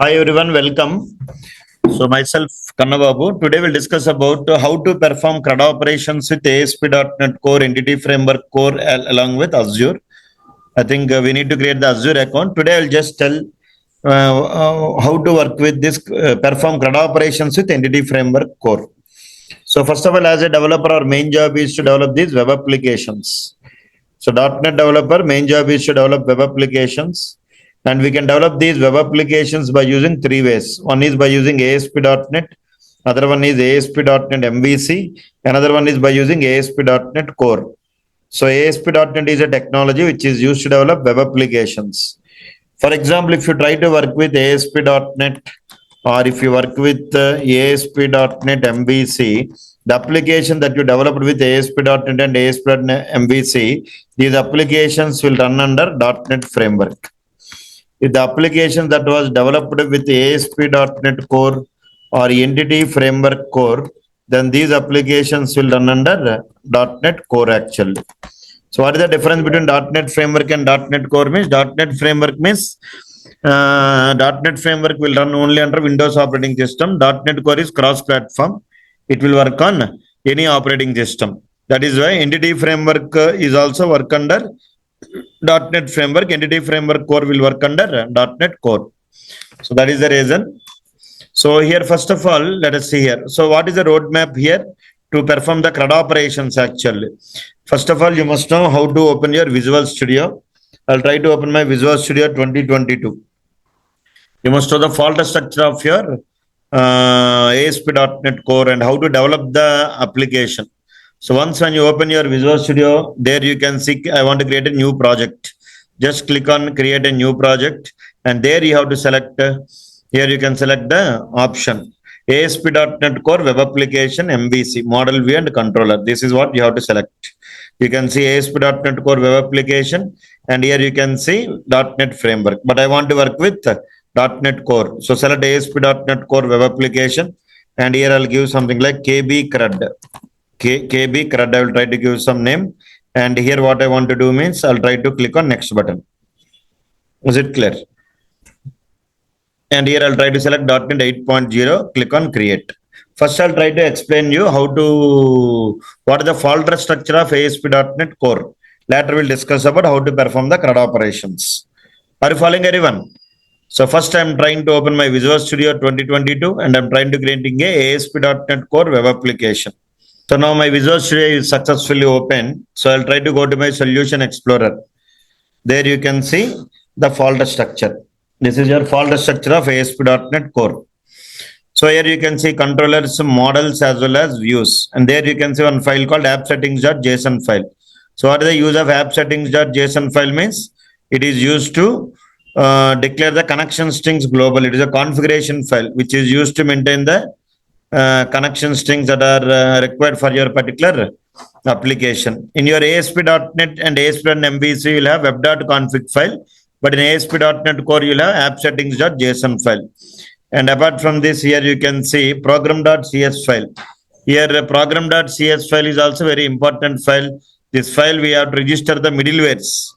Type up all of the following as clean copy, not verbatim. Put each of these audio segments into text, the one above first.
Hi everyone, welcome. So myself Kannababu. Today we'll discuss about how to perform CRUD operations with ASP.NET Core Entity Framework Core along with Azure. I think we need to create the Azure account. Today I'll just tell how to work with this perform CRUD operations with Entity Framework Core. So first of all, as a developer, our main job is to develop these web applications. So .NET developer main job is to develop web applications, and we can develop these web applications by using three ways. One is by using ASP.NET, other one is ASP.NET MVC, another one is by using ASP.NET Core. So ASP.NET is a technology which is used to develop web applications. For example, if you try to work with ASP.NET or if you work with ASP.NET MVC, the application that you developed with ASP.NET and ASP.NET MVC, these applications will run under .NET Framework. If the application that was developed with ASP.NET Core or Entity Framework Core, then these applications will run under .NET Core actually. So what is the difference between .NET Framework and .NET Core means? .NET Framework means .NET Framework will run only under Windows operating system. .NET Core is cross-platform. It will work on any operating system. That is why Entity Framework is also work under .NET Framework. Entity Framework Core will work under .NET Core. So that is the reason. So here, first of all, let us see here. So what is the roadmap here to perform the CRUD operations actually? First of all, you must know how to open your Visual Studio. I'll try to open my Visual Studio 2022. You must know the fault structure of your ASP.NET Core and how to develop the application. So once when you open your Visual Studio, there you can see I want to create a new project. Just click on create a new project, and there you have to select, here you can select the option ASP.NET Core Web Application MVC Model View and Controller. This is what you have to select. You can see ASP.NET Core Web Application, and here you can see .NET Framework. But I want to work with .NET Core. So select ASP.NET Core Web Application, and here I'll give something like KB Crud. KB Crud, I will try to give some name. And here what I want to do means I'll try to click on next button. Is it clear? And here I'll try to select .NET 8.0, click on create. First, I'll try to explain you what is the fault structure of ASP.NET Core. Later, we'll discuss about how to perform the CRUD operations. Are you following everyone? So first, I'm trying to open my Visual Studio 2022, and I'm trying to creating a ASP.NET Core web application. So now my Visual Studio is successfully open. So I'll try to go to my Solution Explorer. There you can see the fault structure. This is your fault structure of ASP.NET Core. So here you can see controllers, models, as well as views. And there you can see one file called appsettings.json file. So what is the use of appsettings.json file means? It is used to declare the connection strings global. It is a configuration file which is used to maintain the connection strings that are required for your particular application. In your ASP.NET and ASP.NET MVC, you will have web.config file. But in ASP.NET Core, you will have appsettings.json file. And apart from this, here you can see program.cs file. Here, program.cs file is also very important file. This file, we have to register the middlewares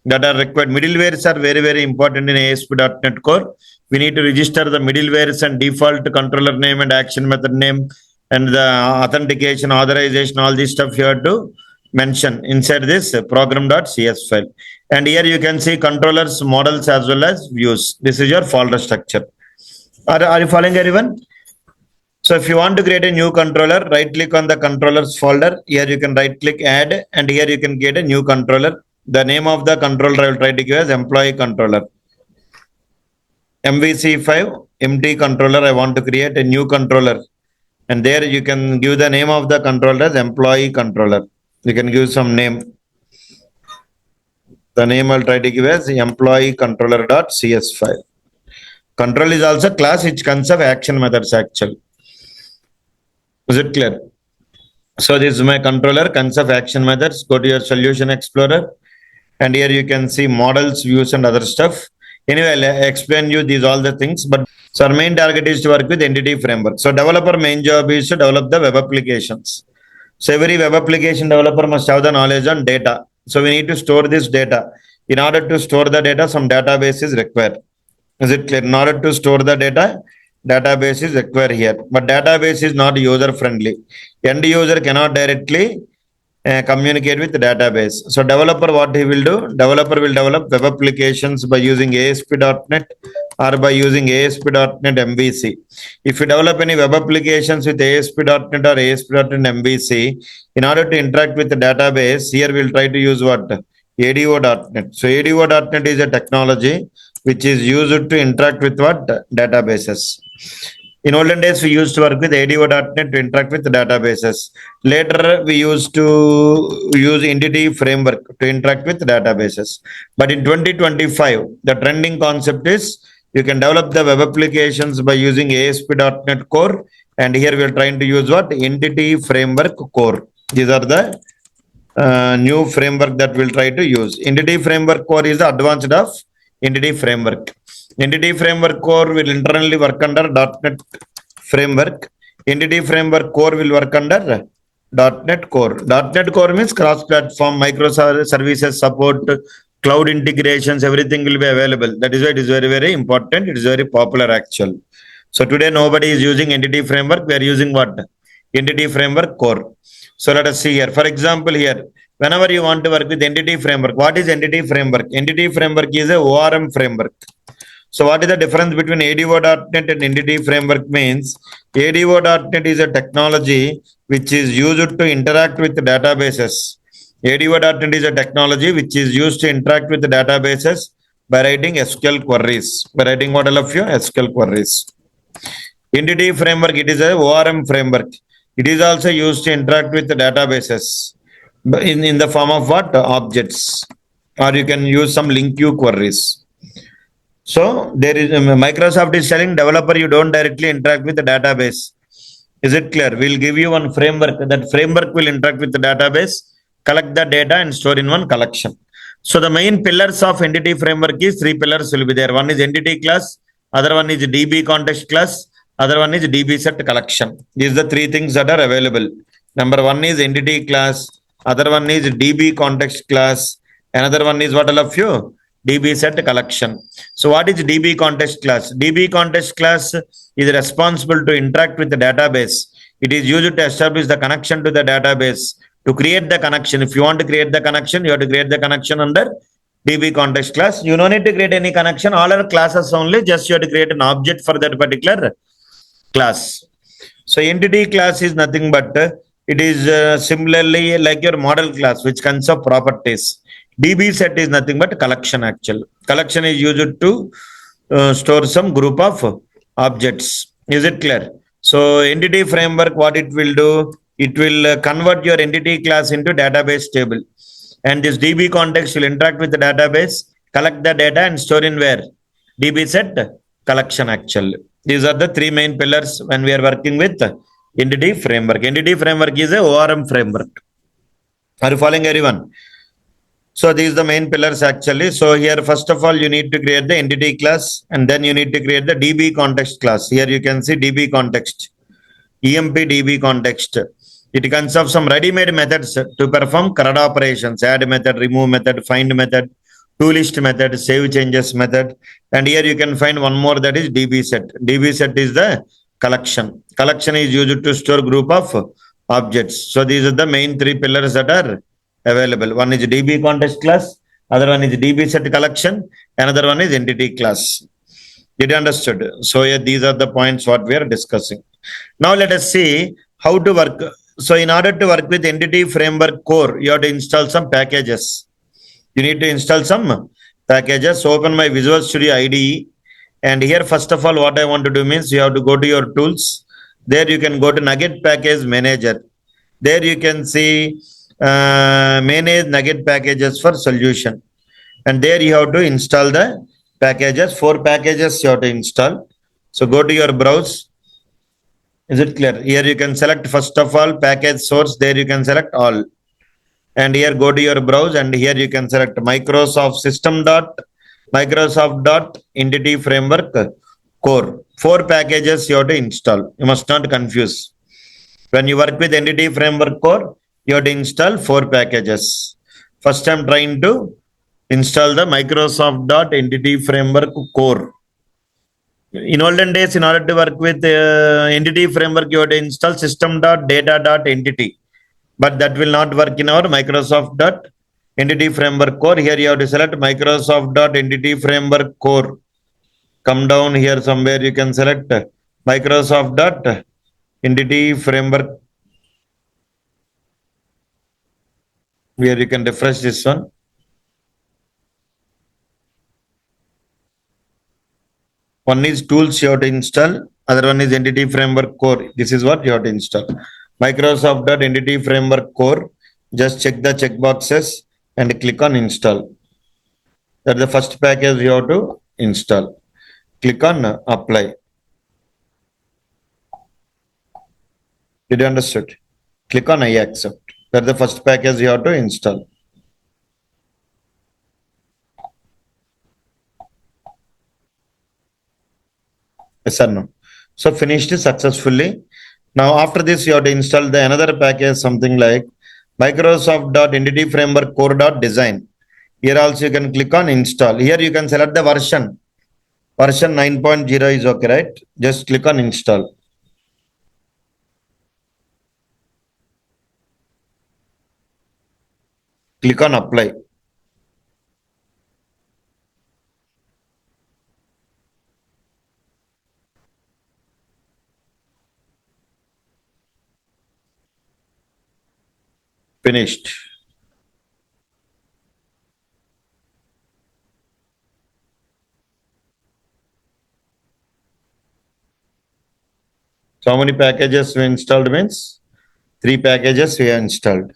that are required. Middlewares are very, very important in ASP.NET Core. We need to register the middlewares and default controller name and action method name and the authentication, authorization, all this stuff you have to mention inside this program.cs file. And here you can see controllers, models, as well as views. This is your folder structure. Are you following everyone? So if you want to create a new controller, right click on the controllers folder. Here you can right click add, and here you can get a new controller. The name of the controller I will try to give as employee controller. MVC5 empty controller. I want to create a new controller. And there you can give the name of the controller as employee controller. You can give some name. The name I'll try to give as employee controller.cs file. Control is also class which consists of action methods actually. Is it clear? So this is my controller, consists of action methods. Go to your Solution Explorer. And here you can see models, views, and other stuff. Anyway, I'll explain you these all the things. But so our main target is to work with Entity Framework. So developer main job is to develop the web applications. So every web application developer must have the knowledge on data. So we need to store this data. In order to store the data, some database is required. Is it clear? In order to store the data, database is required here. But database is not user friendly. End user cannot directly communicate with the database. So developer, what he will do? Developer will develop web applications by using ASP.NET or by using ASP.NET MVC. If you develop any web applications with ASP.NET or ASP.NET MVC, in order to interact with the database, here we'll try to use what? ADO.NET. So ADO.NET is a technology which is used to interact with what? Databases. In olden days, we used to work with ADO.NET to interact with databases. Later, we used to use entity framework to interact with databases. But in 2025, the trending concept is you can develop the web applications by using ASP.NET Core. And here we are trying to use what? Entity framework core. These are the new framework that we'll try to use. Entity framework core is the advanced of entity framework. Entity framework core will internally work under .NET framework. Entity framework core will work under .NET Core. .NET Core means cross-platform, microservices support, cloud integrations, everything will be available. That is why it is very, very important. It is very popular actually. So today nobody is using entity framework. We are using what? Entity framework core. So let us see here. For example, here, whenever you want to work with entity framework, what is entity framework? Entity framework is a ORM framework. So what is the difference between ADO.NET and entity framework means? ADO.NET is a technology which is used to interact with the databases. ADO.NET is a technology which is used to interact with the databases by writing SQL queries. By writing what all of you? SQL queries. Entity framework, it is a ORM framework. It is also used to interact with the databases in the form of what? Objects. Or you can use some link queue queries. So there is Microsoft is telling developer you don't directly interact with the database. Is it clear? We'll give you one framework. That framework will interact with the database, collect the data and store in one collection. So the main pillars of entity framework is three pillars will be there. One is entity class, other one is DbContext class, other one is DbSet collection. These are the three things that are available. Number one is entity class, other one is DbContext class, another one is what all of you? DbSet collection. So what is DbContext class? DbContext class is responsible to interact with the database. It is used to establish the connection to the database. To create the connection, if you want to create the connection, you have to create the connection under DbContext class. You don't need to create any connection. All are classes only. Just you have to create an object for that particular class. So entity class is nothing but it is similarly like your model class, which consists of properties. DbSet is nothing but collection actually. Collection is used to store some group of objects. Is it clear? So entity framework, what it will do? It will convert your entity class into database table. And this DbContext will interact with the database, collect the data and store in where? DbSet collection actually. These are the three main pillars when we are working with entity framework. Entity framework is a ORM framework. Are you following everyone? So these are the main pillars actually. So here, first of all, you need to create the entity class and then you need to create the DbContext class. Here you can see DbContext, EMP DbContext. It consists of some ready-made methods to perform CRUD operations, add method, remove method, find method, toList method, save changes method. And here you can find one more, that is DbSet. DbSet is the collection. Collection is used to store group of objects. So these are the main three pillars that are available. One is DbContext class, other one is DbSet collection, another one is entity class. Did you understood? So yeah, these are the points what we are discussing. Now let us see how to work. So in order to work with entity framework core, you have to install some packages. You need to install some packages. Open my Visual Studio IDE. And here, first of all, what I want to do means you have to go to your tools. There you can go to Nugget Package Manager. There you can see manage Nugget packages for solution. And there you have to install the packages. 4 packages you have to install. So go to your browse. Is it clear? Here you can select first of all package source. There you can select all. And here go to your browse and here you can select Microsoft Entity Framework Core. 4 packages you have to install. You must not confuse. When you work with Entity Framework Core, you have to install 4 packages. First I'm trying to install the Microsoft Entity Framework Core. In olden days, in order to work with entity framework, you have to install system.data.entity. But that will not work in our Microsoft.entity framework core. Here you have to select Microsoft.entity framework core. Come down here somewhere, you can select Microsoft.entity framework. Where you can refresh this one. One is tools you have to install, other one is entity framework core. This is what you have to install. Microsoft.entity framework core. Just check the checkboxes and click on install. That's the first package you have to install. Click on apply. Did you understand? Click on I accept. That's the first package you have to install. Yes or no? So finished successfully. Now after this you have to install the another package, something like Microsoft.entity framework core.design. Here also you can click on install. Here you can select the version. Version 9.0 is okay, right? Just click on install. Click on apply. Finished. So how many packages we installed means 3 packages we have installed.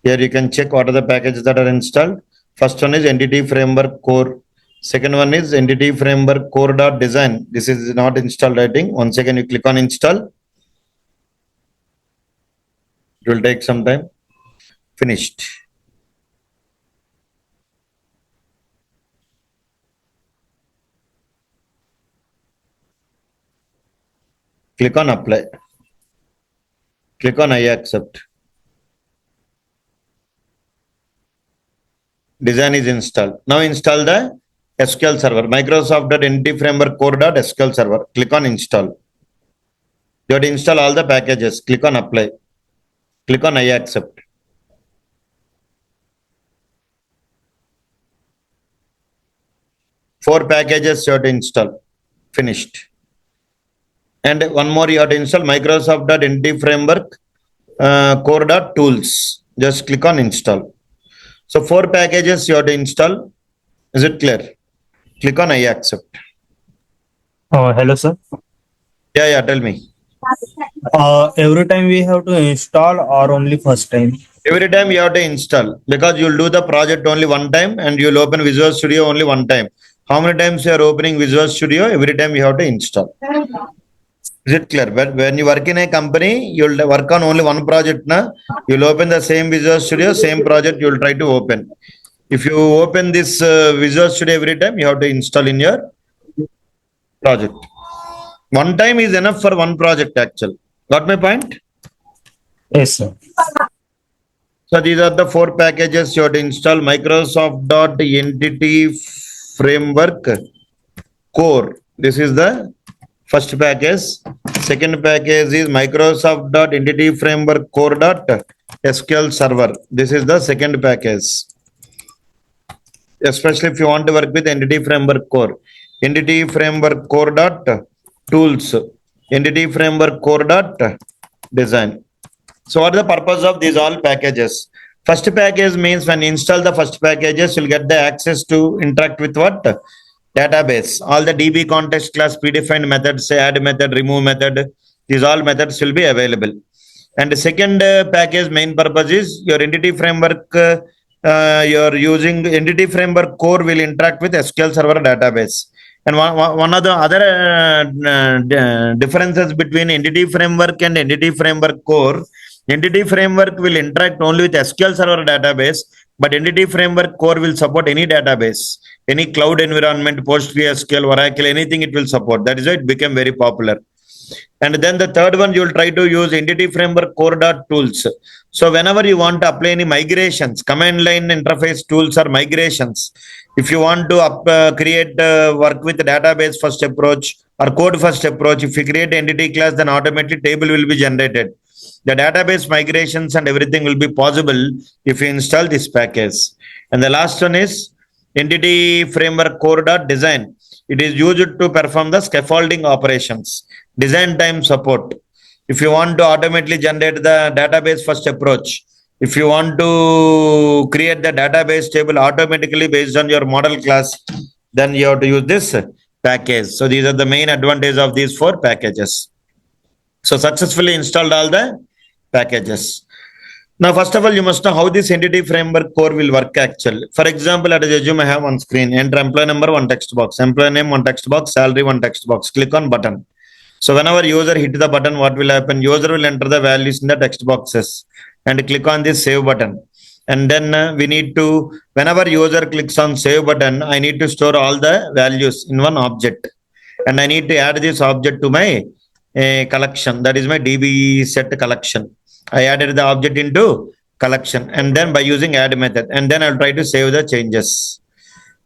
Here you can check what are the packages that are installed. First one is entity framework core. Second one is entity framework core.design. This is not installed, I think. Once again you click on install. It will take some time. Finished. Click on apply. Click on I accept. Design is installed. Now install the SQL Server. Microsoft.entity framework core.SQL Server. Click on install. You have to install all the packages. Click on apply. Click on I accept. Four packages you have to install. Finished. And one more you have to install Microsoft.entity framework core.tools. Just click on install. So 4 packages you have to install. Is it clear? Click on I accept. Hello, sir. Yeah, tell me. Every time we have to install or only first time? Every time you have to install because you'll do the project only one time and you'll open Visual Studio only one time. How many times you are opening Visual Studio? Every time you have to install. Is it clear? But when you work in a company, you'll work on only one project. You'll open the same Visual Studio, same project you'll try to open. If you open this Visual Studio every time, you have to install in your project. One time is enough for one project actually. Got my point? Yes, sir. So these are the 4 packages you have to install. Microsoft.entity framework core. This is the first package. Second package is Microsoft.entity framework core.SQL server. This is the second package. Especially if you want to work with entity framework core. Entity framework core.tools. Entity framework core.design. So what is the purpose of these all packages? First package means when you install the first packages, you'll get the access to interact with what? Database. All the DbContext class predefined methods, say add method, remove method, these all methods will be available. And the second package main purpose is your entity framework, you're using entity framework core will interact with SQL Server Database. And one of the other differences between entity framework and entity framework core, entity framework will interact only with SQL Server Database, but entity framework core will support any database, any cloud environment, PostgreSQL, Oracle, anything it will support. That is why it became very popular. And then the third one, you will try to use entity framework core.tools. So whenever you want to apply any migrations, command line interface tools or migrations, if you want to create work with database first approach or code first approach. If you create entity class, then automatically table will be generated. The database migrations and everything will be possible if you install this package. And the last one is entity framework core.design. It is used to perform the scaffolding operations, design time support. If you want to automatically generate the database first approach, if you want to create the database table automatically based on your model class, then you have to use this package. So these are the main advantages of these four packages. So successfully installed all the packages. Now, first of all, you must know how this entity framework core will work actually. For example, let us assume I have on screen, enter employee number, one text box, employee name, one text box, salary, one text box, click on button. So whenever user hit the button, what will happen? User will enter the values in the text boxes and click on this save button. And then we need to, whenever user clicks on save button, I need to store all the values in one object. And I need to add this object to my collection. That is my DB set collection. I added the object into collection and then by using add method, and then I'll try to save the changes.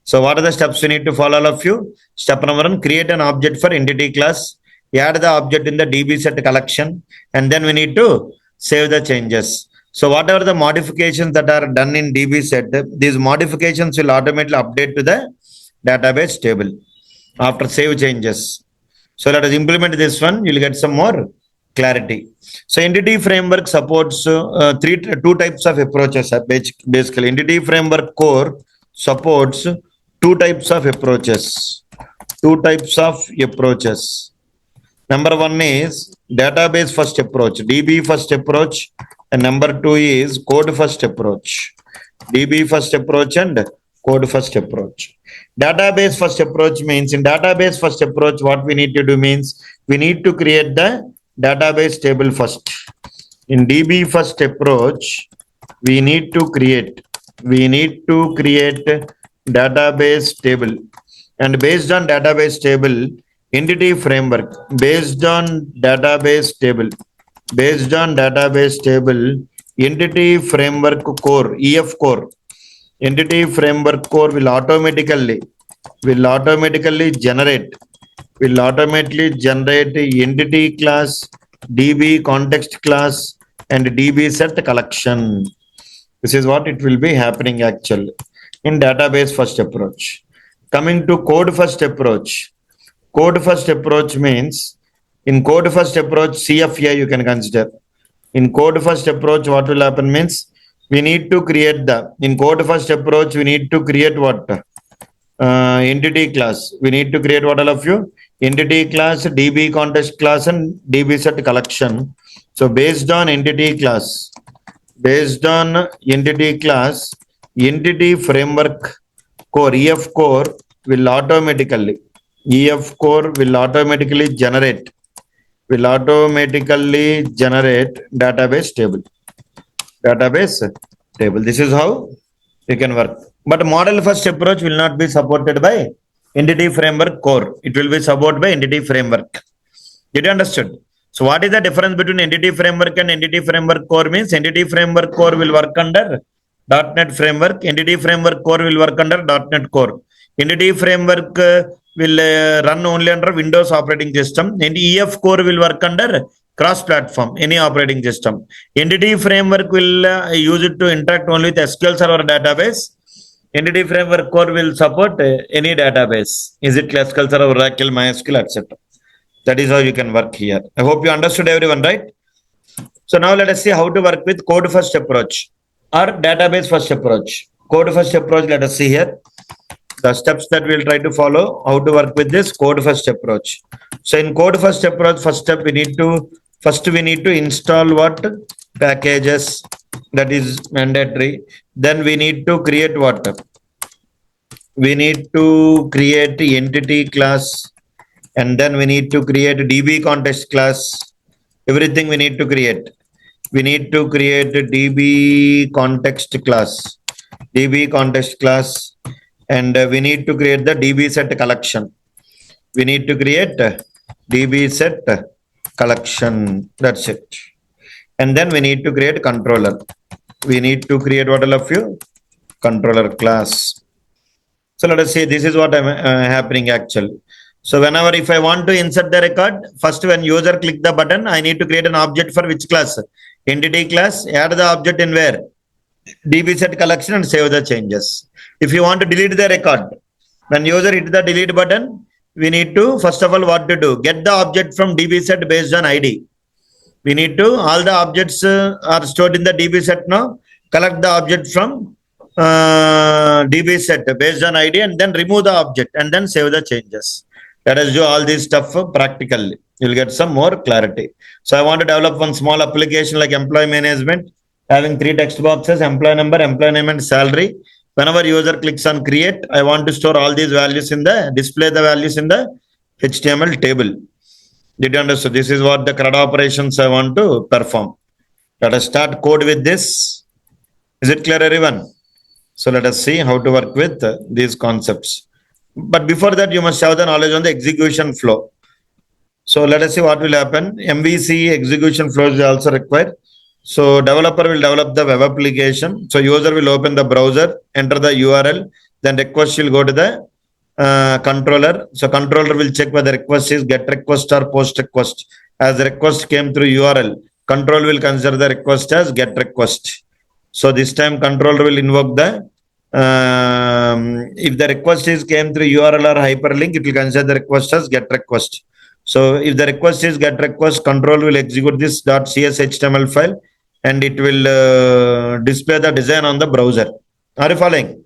So what are the steps we need to follow, all of you? Step number one, create an object for entity class, add the object in the DB set collection, and then we need to save the changes. So whatever the modifications that are done in DB set, these modifications will automatically update to the database table after save changes. So let us implement this one. You'll get some more clarity. So entity framework supports two types of approaches. Basically, entity framework core supports two types of approaches. Two types of approaches. Number one is database first approach, DB first approach, and number two is code first approach. DB first approach and code first approach. Database first approach means, in database first approach, what we need to do means we need to create the database table first. In DB first approach, we need to create database table, and based on database table, entity framework, based on database table, entity framework core, EF core, entity framework core will automatically generate entity class, DbContext class, and DB set collection. This is what it will be happening actually in database first approach. Coming to code first approach. Code first approach means, in code first approach, CFA you can consider. In code first approach, what will happen means, we need to create in code first approach, we need to create what? Entity class. We need to create what, all of you? Entity class, DbContext class, and DB set collection. So based on entity class, entity framework core, EF core will automatically generate database table. This is how you can work. But model first approach will not be supported by entity framework core. It will be supported by entity framework. Did you understand? So what is the difference between entity framework and entity framework core means? Entity framework core will work under .NET framework. Entity framework core will work under .NET core. Entity framework will run only under Windows operating system. And EF core will work under cross-platform, any operating system. Entity framework will use it to interact only with SQL Server Database. Entity framework core will support any database. Is it SQL Server, Oracle, MySQL, etc. That is how you can work here. I hope you understood everyone, right? So now let us see how to work with code first approach or database first approach. Code first approach, let us see here. The steps that we'll try to follow, how to work with this code first approach. So in code first approach, first step we need to install what? Packages. That is mandatory. Then we need to create what? We need to create entity class, and then we need to create DbContext class. Everything we need to create. We need to create DbContext class, and we need to create the DB set collection. We need to create DB set collection. That's it. And then we need to create controller. We need to create what, all of you? Controller class. So let us say this is what happening actually. So whenever if I want to insert the record, first when user click the button, I need to create an object for which class? Entity class, add the object in where? DbSet collection and save the changes. If you want to delete the record, when user hit the delete button, we need to first of all what to do? Get the object from DbSet based on ID. We need to, all the objects are stored in the DbSet now. Collect the object from DbSet based on ID and then remove the object and then save the changes. Let us do all this stuff practically. You'll get some more clarity. So I want to develop one small application like employee management, having 3 text boxes, employee number, employee name and salary. Whenever user clicks on create, I want to store all these values in the, display the values in the HTML table. Did you understand? This is what the CRUD operations I want to perform. Let us start code with this. Is it clear, everyone? So let us see how to work with these concepts. But before that, you must have the knowledge on the execution flow. So let us see what will happen. MVC execution flow is also required. So developer will develop the web application. So user will open the browser, enter the URL, then request will go to the controller. So controller will check whether request is get request or post request. As the request came through URL, control will consider the request as get request. So this time controller will invoke the if the request is came through URL or hyperlink, it will consider the request as get request. So if the request is get request, control will execute this .cs HTML file and it will display the design on the browser. Are you following?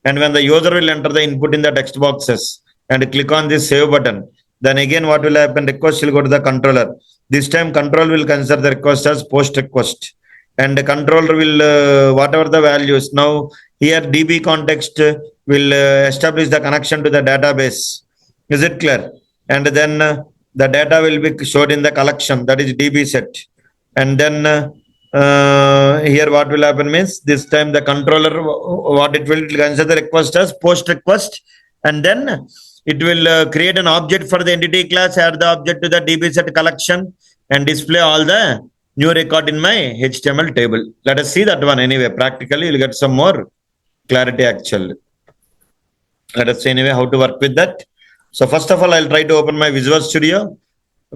And when the user will enter the input in the text boxes and click on this save button, then again what will happen? Request will go to the controller. This time control will consider the request as post request. And the controller will, whatever the values, now here DbContext will establish the connection to the database. Is it clear? And then the data will be showed in the collection, that is DbSet. And then here what will happen means, this time the controller, what it will consider the request as post request. And then it will create an object for the entity class, add the object to the DbSet collection and display all the new record in my HTML table. Let us see that one anyway. Practically, you'll get some more clarity actually. Let us see anyway how to work with that. So first of all, I'll try to open my Visual Studio.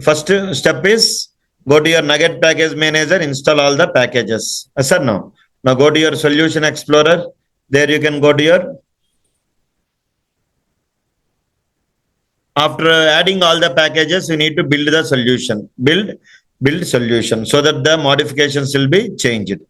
First step is go to your Nugget Package Manager, install all the packages. Yes or no? Now go to your Solution Explorer. There you can go to your, after adding all the packages, you need to build the solution. Build solution so that the modifications will be changed.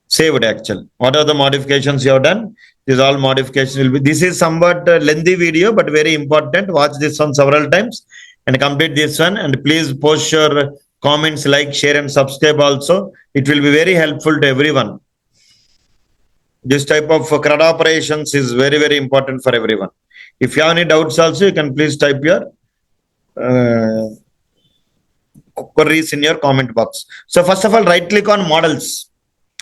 Saved actually. What are the modifications you have done? These all modifications will be. This is somewhat lengthy video, but very important. Watch this one several times and complete this one. And please post your comments, like, share, and subscribe also. It will be very helpful to everyone. This type of CRUD operations is very, very important for everyone. If you have any doubts also, you can please type your queries in your comment box. So first of all, right click on models.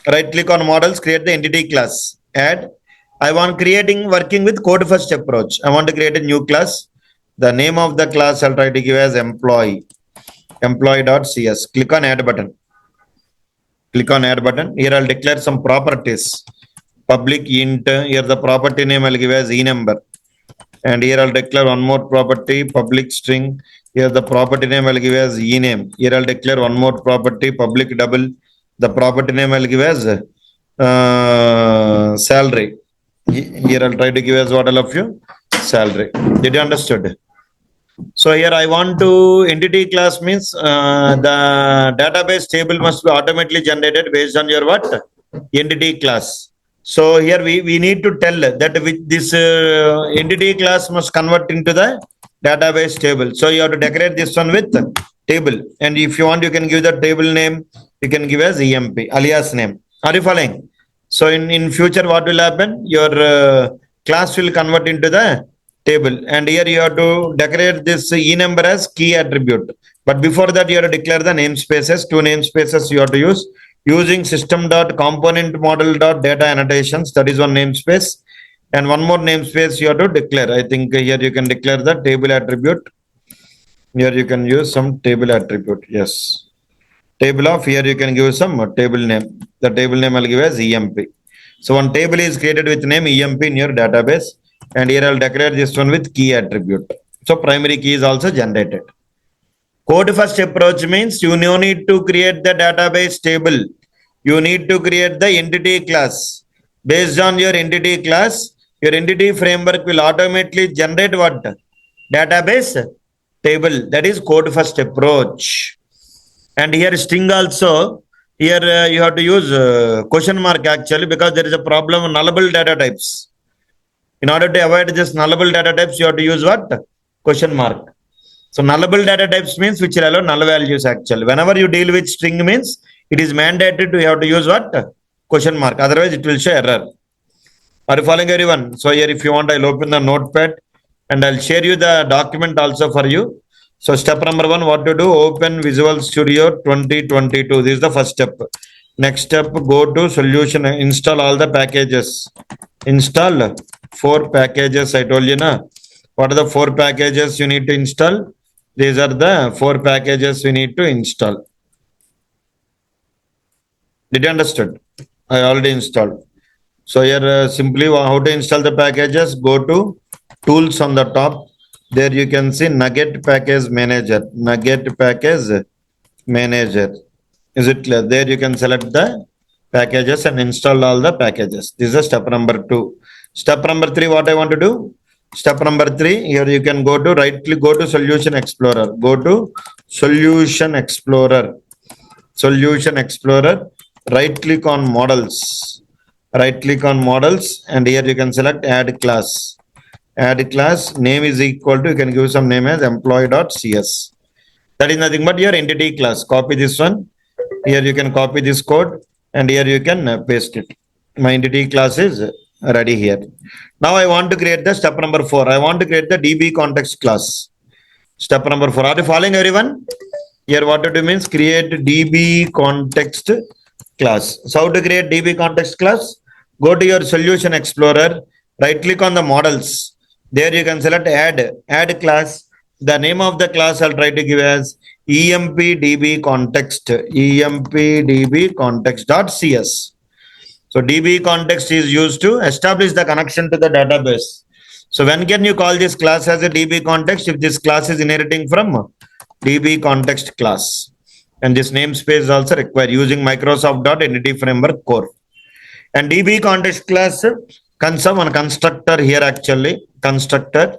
Right click on models, create the entity class. Add. I want working with code first approach. I want to create a new class. The name of the class I'll try to give as employee. Employee.cs. Click on add button. Click on add button. Here I'll declare some properties. Public int. Here the property name I'll give as enumber. And here I'll declare one more property, public string. Here the property name I'll give as ename. Here I'll declare one more property, public double. The property name I'll give as salary. Here I'll try to give as what all of you? Salary. Did you understood? So here I want to entity class means the database table must be automatically generated based on your what? Entity class. So here we need to tell that with this entity class must convert into the database table. So you have to decorate this one with table. And if you want, you can give the table name. You can give as EMP, alias name. Are you following? So in future, what will happen? Your class will convert into the table. And here you have to decorate this enumber as key attribute. But before that, you have to declare the namespaces. 2 namespaces you have to use. Using system.componentModel.data annotations. That is one namespace. And one more namespace you have to declare. I think here you can declare the table attribute. Here you can use some table attribute. Yes. Table of, here you can give some table name. The table name I'll give as EMP. So one table is created with name EMP in your database. And here I'll declare this one with key attribute. So primary key is also generated. Code first approach means you no need to create the database table. You need to create the entity class. Based on your entity class, your entity framework will automatically generate what? Database table. That is code first approach. And here string also, here you have to use question mark actually, because there is a problem of nullable data types. In order to avoid this nullable data types, you have to use what? Question mark. So nullable data types means which will allow null values actually. Whenever you deal with string means it is mandated to have to use what? Question mark. Otherwise it will show error. Are you following everyone? So here if you want, I'll open the notepad and I'll share you the document also for you. So step number 1, what to do? Open Visual Studio 2022. This is the first step. Next step, go to solution, install all the packages. Install 4 packages. I told you na. What are the 4 packages you need to install? These are the 4 packages we need to install. Did you understand? I already installed. So here simply how to install the packages, go to tools on the top. There you can see Nugget Package Manager. Nugget Package Manager. Is it clear? There you can select the packages and install all the packages. This is step number 2. Step number 3, what I want to do? Step number 3, here you can go to right click, go to Solution Explorer. Go to Solution Explorer. Solution Explorer. Right click on Models. Right click on Models and here you can select Add Class. Add class, name is equal to, you can give some name as employee.cs. That is nothing but your entity class. Copy this one. Here you can copy this code and here you can paste it. My entity class is ready here. Now I want to create the step number 4. I want to create the DbContext class. Step number 4. Are you following everyone? Here what to do means create DbContext class. So how to create DbContext class? Go to your Solution Explorer. Right click on the models. There you can select add class. The name of the class I'll try to give as empdbcontext. empdbcontext.cs. So DbContext is used to establish the connection to the database. So when can you call this class as a DbContext? If this class is inheriting from DbContext class. And this namespace is also required using Microsoft.entity framework core. And DbContext class comes one constructor here actually. Constructor.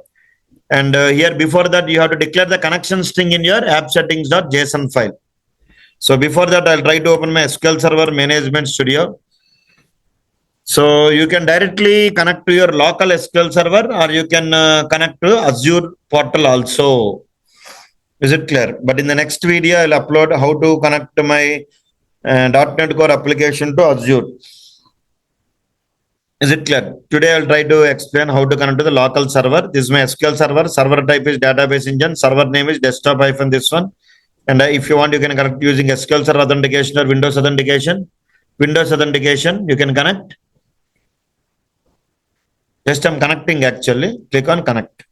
And here before that you have to declare the connection string in your app settings.json file. So before that I'll try to open my SQL Server Management Studio. So you can directly connect to your local SQL Server or you can connect to Azure portal also. Is it clear? But in the next video I'll upload how to connect my .NET Core application to Azure. Is it clear? Today I'll try to explain how to connect to the local server. This is my SQL server. Server type is database engine. Server name is desktop - this one. And if you want, you can connect using SQL Server authentication or Windows authentication. Windows authentication, you can connect. Just I'm connecting actually. Click on connect.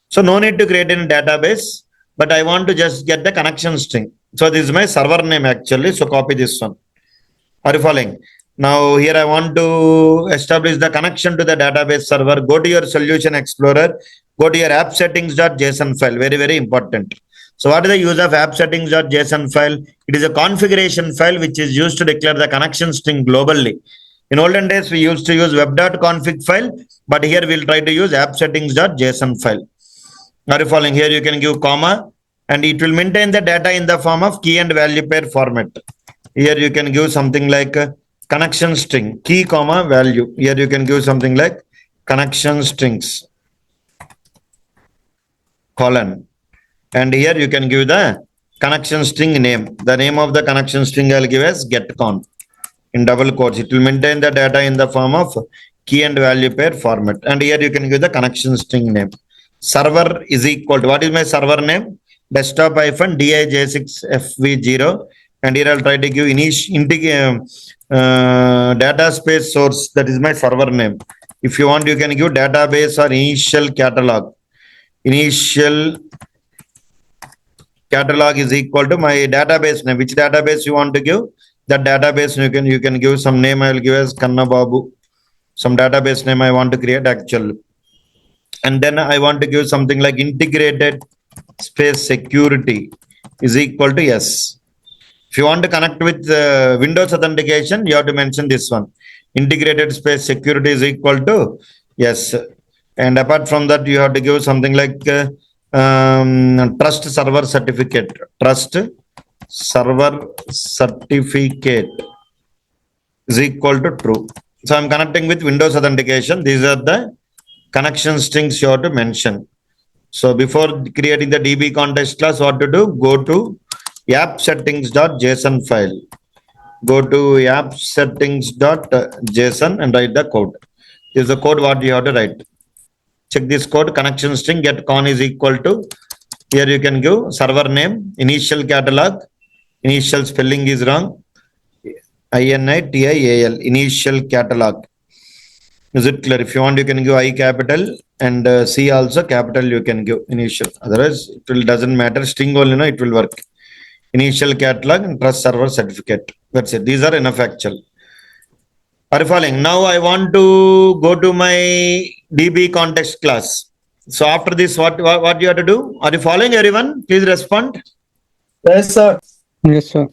So no need to create any database, but I want to just get the connection string. So this is my server name actually. So copy this one. Are you following? Now here I want to establish the connection to the database server. Go to your Solution Explorer. Go to your app settings.json file. Very, very important. So what is the use of app settings.json file? It is a configuration file which is used to declare the connection string globally. In olden days, we used to use web.config file, but here we'll try to use app settings.json file. Are you following? Here you can give comma and it will maintain the data in the form of key and value pair format. Here you can give something like connection string, key comma value. Here you can give something like connection strings, colon. And here you can give the connection string name. The name of the connection string I'll give as getCon in double quotes. It will maintain the data in the form of key and value pair format. And here you can give the connection string name. Server is equal to, what is my server name? Desktop -dij6fv0. And here I'll try to give data space source. That is my server name. If you want, you can give database or initial catalog. Initial catalog is equal to my database name. Which database you want to give? That database you can give some name. I will give as Kannababu. Some database name I want to create actually. and then I want to give something like integrated space security is equal to yes. If you want to connect with Windows authentication, you have to mention this one. Integrated space security is equal to yes. And apart from that, you have to give something like trust server certificate. Trust server certificate is equal to true. So I'm connecting with Windows authentication. These are the connection strings you have to mention. So before creating the DbContext class, what to do? Go to app settings.json file. Go to app settings.json and write the code. This is the code what you have to write. Check this code. Connection string get con is equal to. Here you can give server name, initial catalog. Initial spelling is wrong. INITIAL, initial catalog. Is it clear? If you want, you can give I capital and C also capital. You can give initial. Otherwise, it doesn't matter. String only, no, it will work. Initial catalog and trust server certificate. That's it. These are enough actual. Are you following? Now I want to go to my DbContext class. So after this, what you have to do? Are you following, everyone? Please respond. Yes, sir. Yes, sir.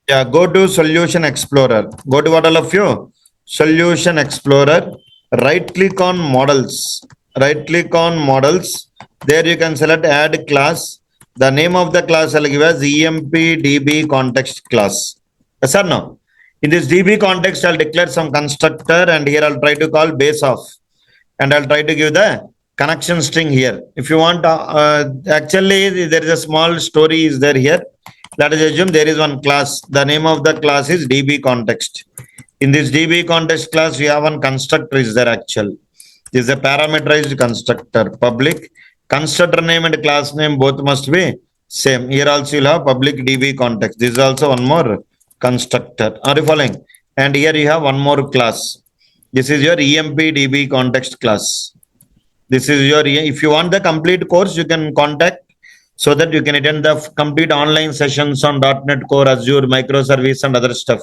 Yeah, go to Solution Explorer. Go to what all of you? Solution Explorer. Right click on models. Right click on models. There you can select add class. The name of the class I'll give as EMP DbContext class. Yes or no? In this DbContext, I'll declare some constructor and here I'll try to call base off. And I'll try to give the connection string here. If you want, actually there is a small story is there here. Let us assume there is one class. The name of the class is DbContext. In this DbContext class, we have one constructor is there actual. This is a parameterized constructor. Public constructor name and class name both must be same. Here also you'll have public DbContext. This is also one more constructor. Are you following? And here you have one more class. This is your EMP DbContext class. This is your, if you want the complete course, you can contact so that you can attend the complete online sessions on .NET Core, Azure, microservice and other stuff.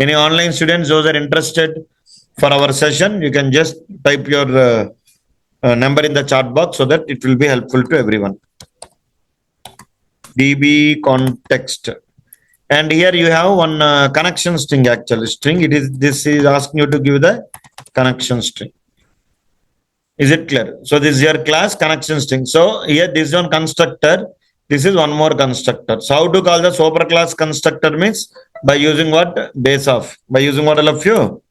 Any online students, those are interested for our session, you can just type your number in the chat box so that it will be helpful to everyone. DbContext. And here you have one connection string actual string. This is asking you to give the connection string. Is it clear? So this is your class connection string. So here this is one constructor. This is one more constructor. So how to call the superclass constructor means by using what? Base of. By using what all of you?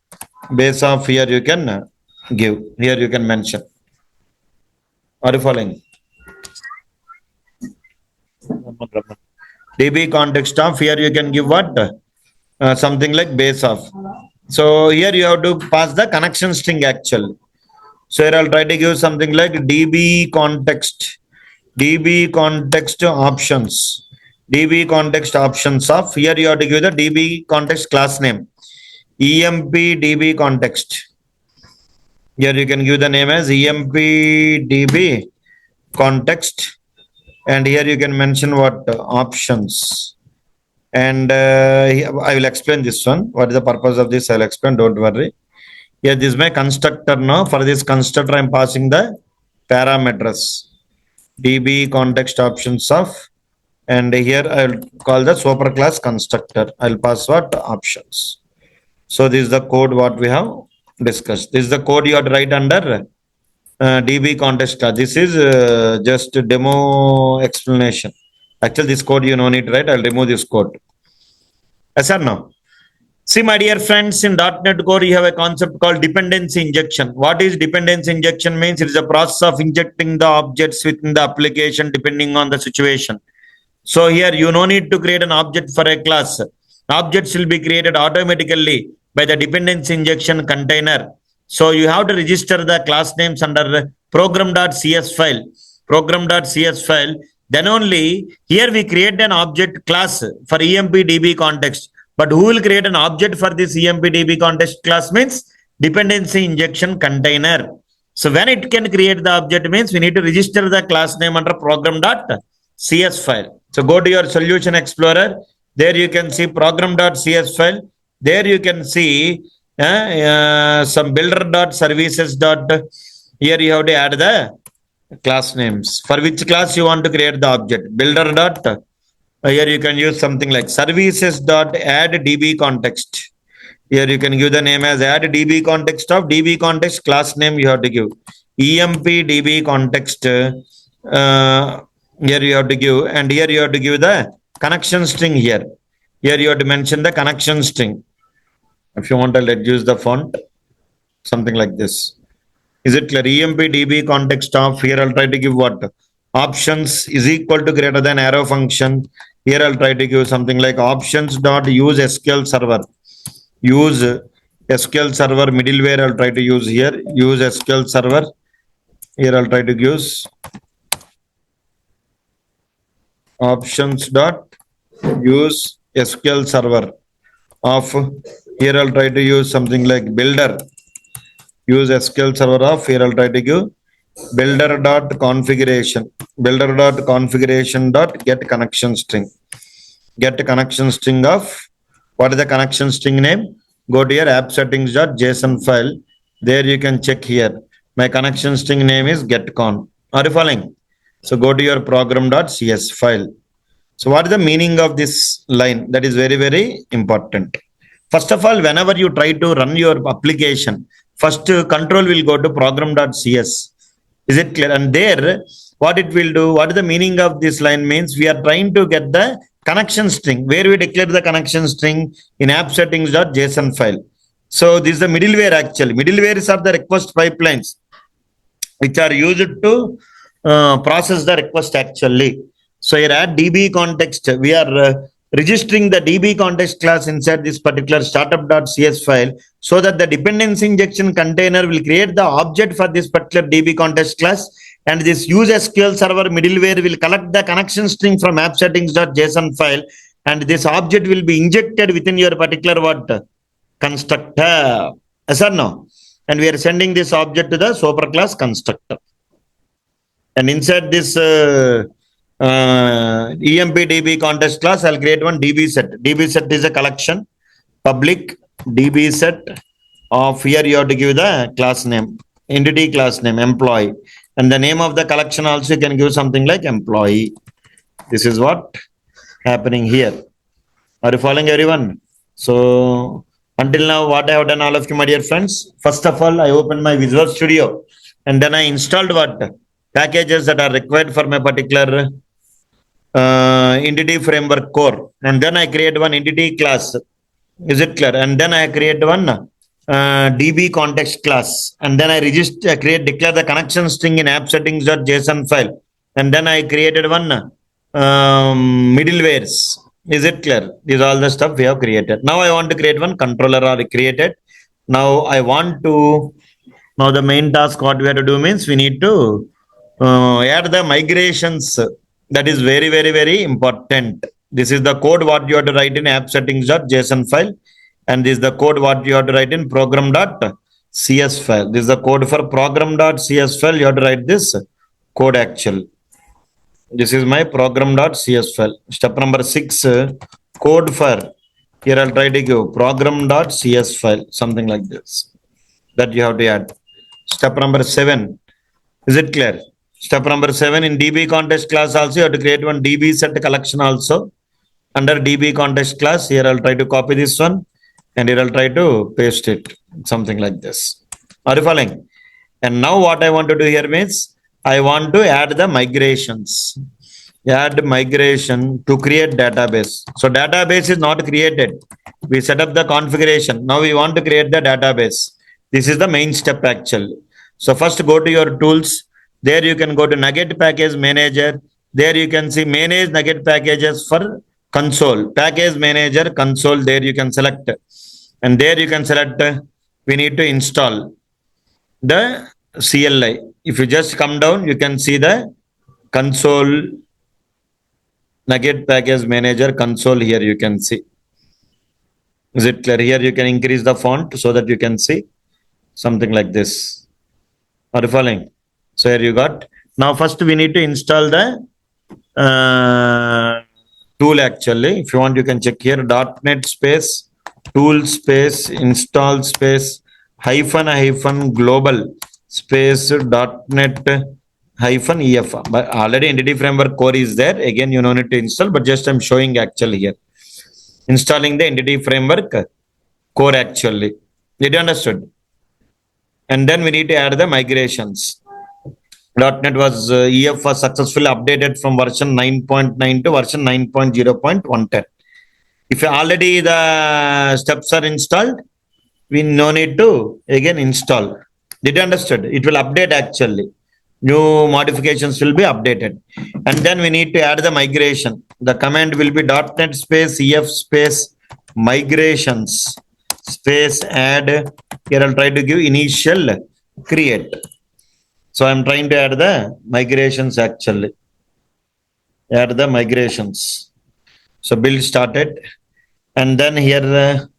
Base of here you can give. Here you can mention. Are you following? DbContext of here you can give what? Something like base of. So here you have to pass the connection string actual. So here I'll try to give something like DbContext options. DbContext options of here you have to give the DbContext class name. EMP DbContext. Here you can give the name as EMP DbContext. And here you can mention what options. And I will explain this one. What is the purpose of this? I'll explain. Don't worry. Here, this is my constructor now. For this constructor, I'm passing the parameters. DbContext options of. And here I'll call the superclass constructor. I'll pass what? Options. So this is the code what we have discussed. This is the code you have to write under DbContext class. This is just a demo explanation. Actually, this code you no need to write. I'll remove this code. Yes or no? See, my dear friends, in .NET Core, you have a concept called dependency injection. What is dependency injection means? It is a process of injecting the objects within the application depending on the situation. So here, you no need to create an object for a class. Objects will be created automatically by the dependency injection container. So you have to register the class names under program.cs file. Program.cs file. Then only here we create an object class for EMP DbContext. But who will create an object for this EMP DbContext class means dependency injection container. So when it can create the object means we need to register the class name under program.cs file. So go to your Solution Explorer. There you can see program.cs file. There you can see some builder.services. Here you have to add the class names. For which class you want to create the object? Builder dot. Here you can use something like services dot add DbContext. Here you can give the name as add DbContext of DbContext class name you have to give. EMP DbContext. Here you have to give, and here you have to give the connection string here. Here you have to mention the connection string. If you want to reduce the font, something like this. Is it clear? EMP DbContext of, here I'll try to give what? Options is equal to greater than arrow function. Here I'll try to give something like options dot use SQL Server. Use SQL Server middleware I'll try to use here. Use SQL Server. Here I'll try to use options dot use SQL Server of, here I'll try to use something like builder. Use SQL Server of, here I'll try to give builder dot configuration. Builder dot configuration dot get connection string. Get connection string of, what is the connection string name? Go to your app settings.json file. There you can check here. My connection string name is getCon. Are you following? So go to your program.cs file. So what is the meaning of this line? That is very, very important. First of all, whenever you try to run your application, first control will go to program.cs. Is it clear? And there, what it will do, what is the meaning of this line means? We are trying to get the connection string, where we declare the connection string in app settings.json file. So this is the middleware actually. Middlewares are the request pipelines which are used to process the request actually. So here at DbContext, we are registering the DbContext class inside this particular startup.cs file, so that the dependency injection container will create the object for this particular DbContext class, and this use SQL Server middleware will collect the connection string from app settings.json file, and this object will be injected within your particular what? Constructor. Yes or no? And we are sending this object to the super class constructor. And inside this EMP DbContext class, I'll create one DbSet. DbSet is a collection, public DbSet of, here you have to give the class name, entity class name, employee. And the name of the collection also you can give something like employee. This is what happening here. Are you following everyone? So until now, what I have done, all of you, my dear friends, first of all, I opened my Visual Studio, and then I installed what? Packages that are required for my particular entity framework core. And then I create one entity class. Is it clear? And then I create one DbContext class. And then I declare the connection string in app settings.json file. And then I created one middlewares. Is it clear? These are all the stuff we have created. Now I want to create one controller or created. Now I want to, now the main task what we have to do means we need to add the migrations. That is very, very, very important. This is the code what you have to write in app settings.json file. And this is the code what you have to write in program.cs file. This is the code for program.cs file. You have to write this code actually. This is my program.cs file. Step number 6, code for, here I'll try to give program.cs file, something like this, that you have to add. Step number 7, is it clear? Step number 7, in DbContext class also you have to create one DbSet collection also. Under DbContext class, here I'll try to copy this one, and here I'll try to paste it, something like this. Are you following? And now what I want to do here means, I want to add the migrations. Add migration to create database. So database is not created. We set up the configuration. Now we want to create the database. This is the main step actually. So first go to your tools. There you can go to Nugget Package Manager. There you can see manage Nugget packages for console. Package Manager console. There you can select. And there you can select, we need to install the CLI. If you just come down, you can see the console, Nugget Package Manager console. Here you can see. Is it clear? Here you can increase the font so that you can see something like this. Are you following? So here you got. Now first we need to install the tool actually. If you want, you can check here, .NET space, tool space, install space, --global space .NET hyphen EF. But already entity framework core is there. Again, you don't need to install, but just I'm showing actually here. Installing the entity framework core actually. Did you understood? And then we need to add the migrations. .NET was EF was successfully updated from version 9.9 to version 9.0.110. If already the steps are installed, we no need to again install. Did you understood? It will update actually. New modifications will be updated. And then we need to add the migration. The command will be .NET space EF space migrations space add. Here I'll try to give initial create. So I'm trying to add the migrations actually. Add the migrations. So build started. And then here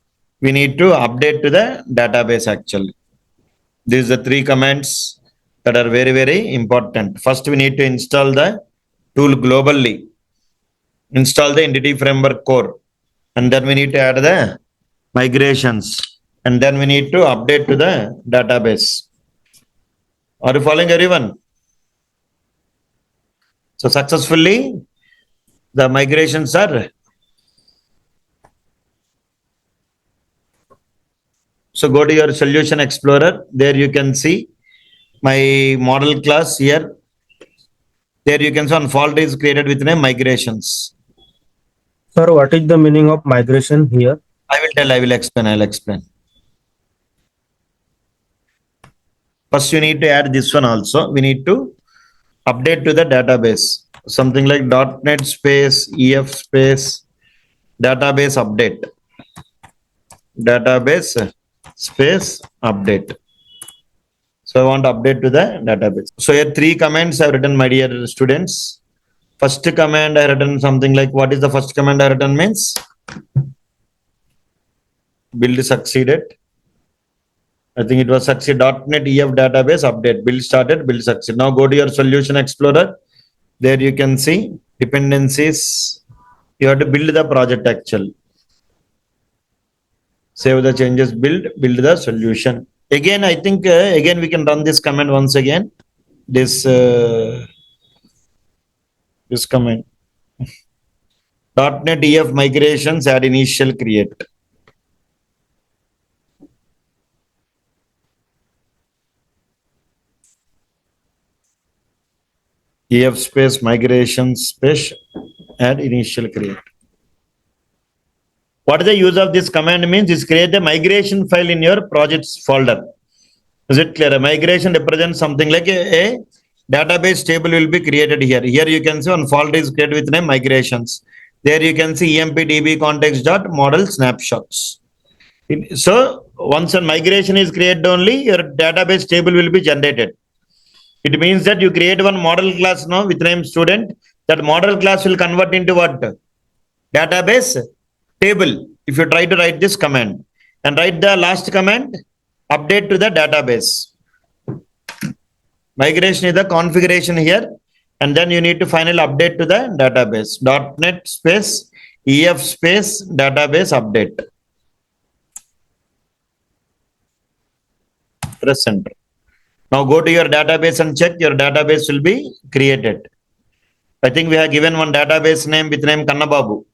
we need to update to the database actually. These are the three commands that are very, very important. First, we need to install the tool globally. Install the entity framework core. And then we need to add the migrations. And then we need to update to the database. Are you following everyone? So successfully, the migrations are. So go to your solution explorer. There you can see my model class here. There you can see one folder is created with name migrations. Sir, what is the meaning of migration here? I will explain. I'll explain. First, you need to add this one also. We need to update to the database. Something like .NET space EF space database update. Database space update. So I want to update to the database. So here three commands I've written, my dear students. First command I written something like, what is the first command I written means? Build succeeded. I think it was succeed .NET EF database update. Build started, build succeed. Now go to your solution explorer. There you can see dependencies. You have to build the project actually. Save the changes, build the solution. Again, I think again we can run this command once again. This command. .NET EF migrations add initial create. EF space migration space add initial create. What is the use of this command means? Is create a migration file in your projects folder. Is it clear? A migration represents something like a database table will be created here. Here you can see one folder is created with name migrations. There you can see emp DbContext.model snapshots. So once a migration is created only, your database table will be generated. It means that you create one model class now with name student. That model class will convert into what? Database table. If you try to write this command and write the last command, update to the database. Migration is the configuration here, and then you need to finally update to the database. .NET space EF space database update. Press enter. Now go to your database and check your database will be created. I think we have given one database name with name Kannababu.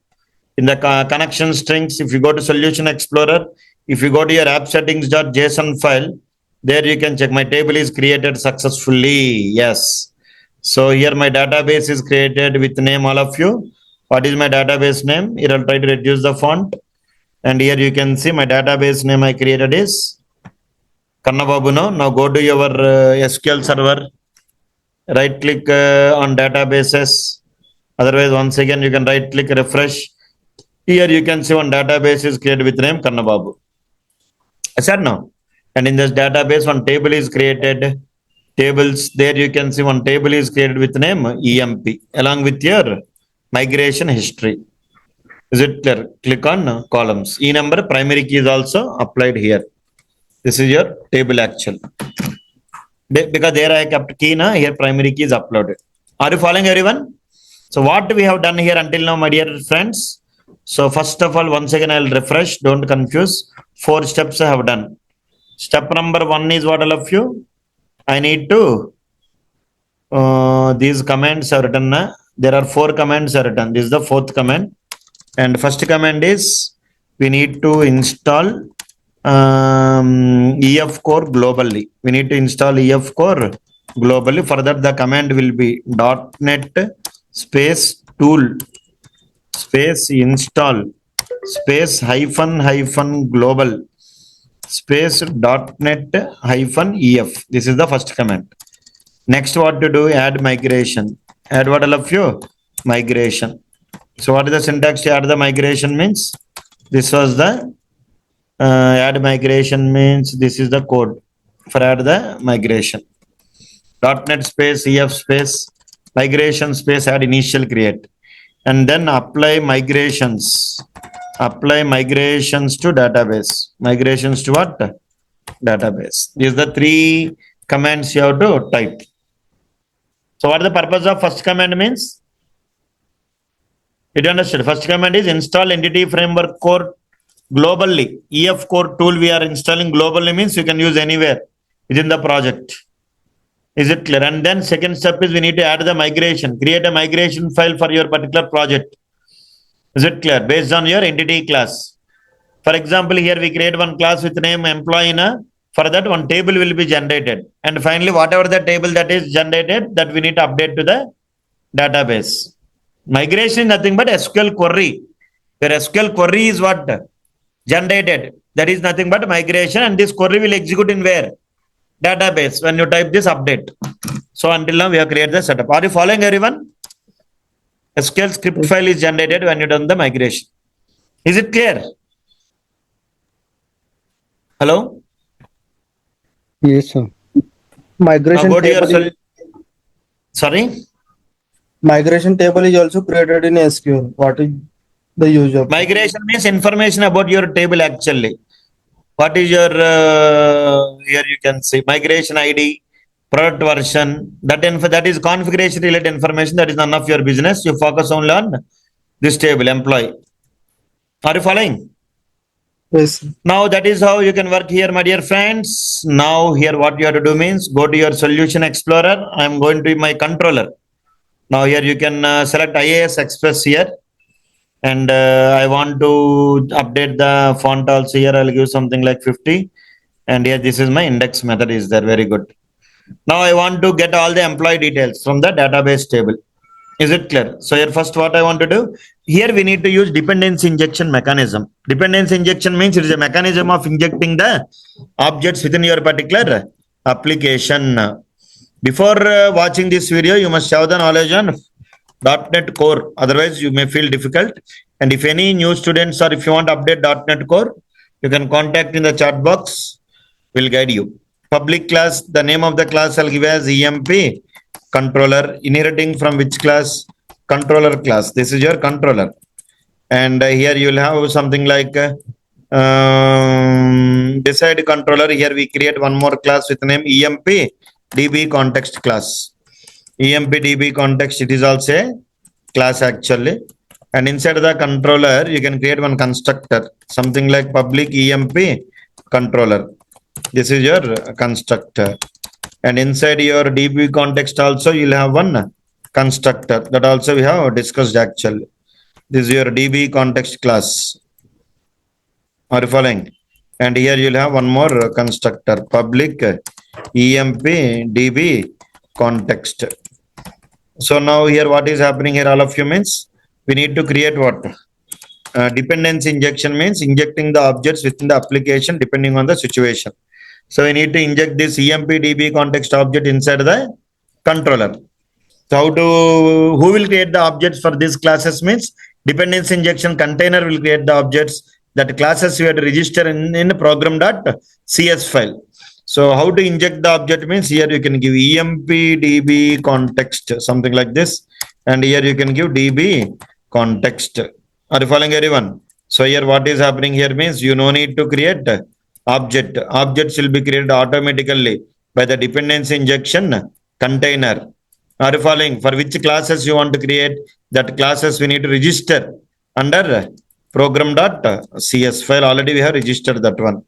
In the connection strings, if you go to Solution Explorer, if you go to your app settings.json file, there you can check my table is created successfully. Yes. So here my database is created with name all of you. What is my database name? Here I'll try to reduce the font. And here you can see my database name I created is Kannababu. Now go to your SQL Server. Right click on databases. Otherwise, once again, you can right click refresh. Here you can see one database is created with name Kannababu. I said no. And in this database, one table is created. Tables, there you can see one table is created with name EMP along with your migration history. Is it clear? Click on columns. E number primary key is also applied here. This is your table actual. Because there I kept key now, here primary key is uploaded. Are you following everyone? So what we have done here until now, my dear friends? So first of all, once again, I'll refresh. Don't confuse. 4 steps I have done. Step number 1 is what all of you? I need to these commands are written. There are 4 commands are written. This is the 4th command. And first command is we need to install EF core globally. We need to install EF core globally. For that, the command will be .NET space tool space install space hyphen global space .NET hyphen EF. This is the first command. Next, what to do? Add migration. Add what all of you? Migration. So what is the syntax to add the migration means? This was the add migration means this is the code for add the migration. .NET space EF space migration space add initial create. And then apply migrations. Apply migrations to database. Migrations to what? Database. These are the 3 commands you have to type. So what is the purpose of first command means? Did you understand? First command is install entity framework core globally. EF core tool we are installing globally means you can use anywhere within the project. Is it clear? And then second step is we need to add the migration. Create a migration file for your particular project. Is it clear? Based on your entity class. For example, here we create one class with name employee. For that, one table will be generated. And finally, whatever the table that is generated, that we need to update to the database. Migration is nothing but SQL query. Where SQL query is what? Generated. That is nothing but migration, and this query will execute in where? Database when you type this update. So until now, we have created the setup. Are you following everyone? SQL script file is generated when you done the migration. Is it clear? Hello? Yes, sir. Migration table. Sorry? Migration table is also created in SQL. What is the use of migration? Means information about your table actually. What is your here you can see migration ID, product version. That is configuration related information. That is none of your business. You focus only on this table employee. Are you following? Yes. Now that is how you can work here, my dear friends. Now here what you have to do means go to your solution explorer. I am going to my controller. Now here you can select IAS Express here. And I want to update the font also here. I'll give something like 50. And here this is my index method is there. Very good. Now I want to get all the employee details from the database table. Is it clear? So here first what I want to do, here we need to use dependency injection mechanism. Dependency injection means it is a mechanism of injecting the objects within your particular application. Before watching this video, you must have the knowledge on .NET Core. Otherwise, you may feel difficult. And if any new students or if you want to update .NET Core, you can contact in the chat box. We'll guide you. Public class, the name of the class I'll give as EMP controller. Inheriting from which class? Controller class. This is your controller. And here you'll have something like beside controller. Here we create one more class with name EMP DbContext class. EMP DbContext, it is also a class actually. And inside the controller, you can create one constructor, something like public EMP controller. This is your constructor. And inside your DbContext also, you'll have one constructor that also we have discussed actually. This is your DbContext class. Are you following? And here you'll have one more constructor, public EMP DbContext. So now here what is happening here, all of you means we need to create what? Dependency injection means injecting the objects within the application depending on the situation. So we need to inject this EMP DbContext object inside the controller. So who will create the objects for these classes means dependency injection container will create the objects. That classes you have to register in program.cs file. So how to inject the object means here you can give EMP DbContext, something like this. And here you can give DbContext. Are you following everyone? So here what is happening here means you no need to create object. Objects will be created automatically by the dependency injection container. Are you following? For which classes you want to create, that classes we need to register under program.cs file. Already we have registered that one.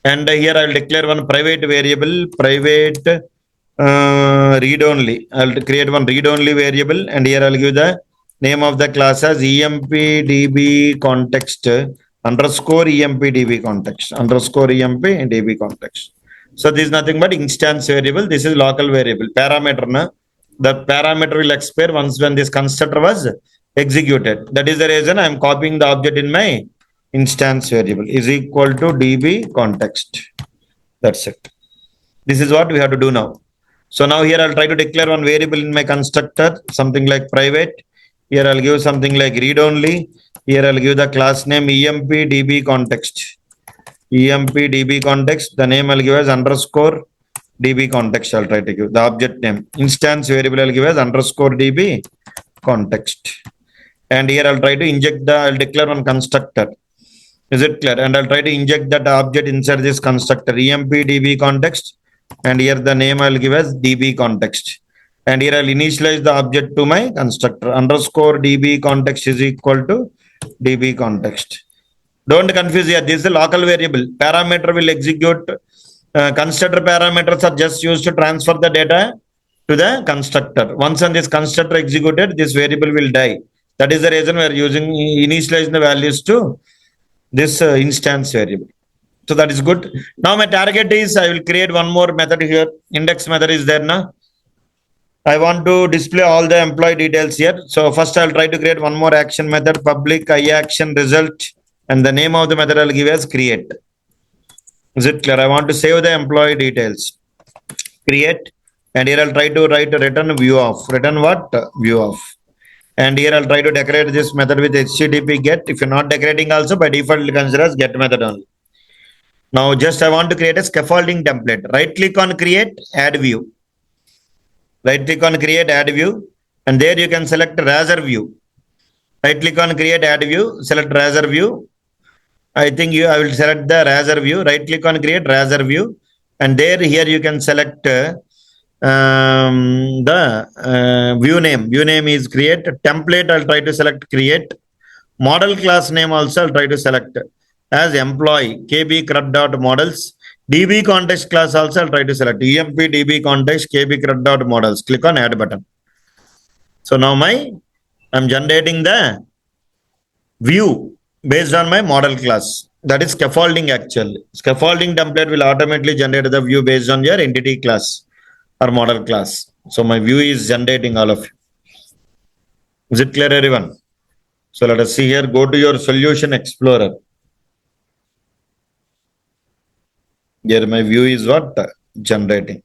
And here I'll declare one private variable, private read only. I'll create one read only variable, and here I'll give the name of the class as empdbcontext underscore empdbcontext underscore empdbcontext. So this is nothing but instance variable. This is local variable parameter. Na? The parameter will expire once when this constructor was executed. That is the reason I am copying the object in my instance variable is equal to DbContext. That's it. This is what we have to do now. So now here I'll try to declare one variable in my constructor, something like private. Here I'll give something like read only. Here I'll give the class name empdbcontext. empdbcontext. The name I'll give as underscore DbContext. I'll try to give the object name. Instance variable I'll give as underscore DbContext. And here I'll try to inject I'll declare one constructor. Is it clear? And I'll try to inject that object inside this constructor empdbcontext. And here the name I'll give as DbContext. And here I'll initialize the object to my constructor underscore DbContext is equal to DbContext. Don't confuse here. This is a local variable. Parameter will execute. Constructor parameters are just used to transfer the data to the constructor. Once on this constructor executed, this variable will die. That is the reason we are using initializing the values to this instance variable. So that is good. Now my target is I will create one more method here. Index method is there now. I want to display all the employee details here. So first I'll try to create one more action method, public iaction result, and the name of the method I'll give as create. Is it clear? I want to save the employee details. Create, and here I'll try to write return view of. Return what? View of. And here I'll try to decorate this method with HTTP get. If you're not decorating also, by default it consider as get method only. Now just I want to create a scaffolding template. Right click on create, add view. Right click on create, add view, and there you can select razor view. Right click on create, add view, select razor view. I think I will select the razor view. Right click on create razor view, and there here you can select the view name. View name is create. Template I'll try to select create. Model class name also I'll try to select as employee kb crud.models. DbContext class also I'll try to select empdbcontext kb crud.models. Click on add button. So now I'm generating the view based on my model class. That is scaffolding actually. Scaffolding template will automatically generate the view based on your entity class or model class. So my view is generating all of you. Is it clear everyone? So let us see here. Go to your solution explorer. Here my view is what? Generating.